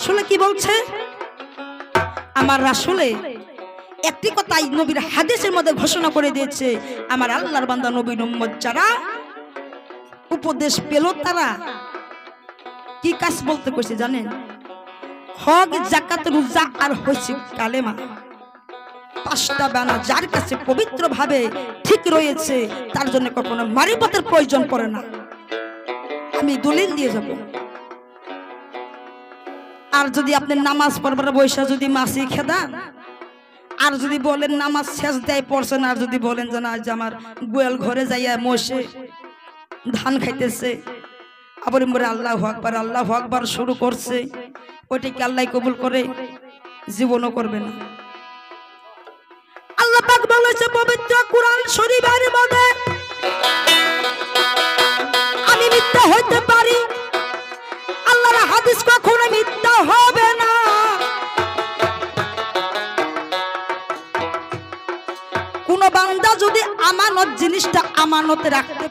শুনে কি বলছে আমার রাসূলে একটি কথাই নবীর হাদিসের মধ্যে ঘোষণা করে দিয়েছে, আমার আল্লাহর বান্দা নবীর উম্মত যারা উপদেশ পেল তারা কি কাজ বলতে কইছে জানেন? হক যাকাত রোজা আর হইছে কালেমা, পাঁচটা বানা যার কাছে পবিত্র ভাবে ঠিক রয়েছে তার জন্য কখনো মারিফতের প্রয়োজন পড়ে না। আমি দলিল দিয়ে যাব। আর যদি আপনি নামাজ পড়বার বৈশা যদি মাসি খেদান আর যদি বলেন নামাজ শেষ দেয় পড়ছেন আর যদি বলেন যে না আজ আমার গোয়াল ঘরে যাইয়া মোষে ধান খাইতেছে আবার মরে আল্লাহু আকবার শুরু করছে, ওইটা কি আল্লাহ কবুল করে? জীবনও করবে না। আল্লাহ পাক বলেছে পবিত্র কুরআন শরীফের মধ্যে, আমি মিথ্যা হইতে পারি, আল্লাহর হাদিস কখনো মিথ্যা হবে না। কোন বান্দা যদি আমানত জিনিসটা আমানতে রাখতে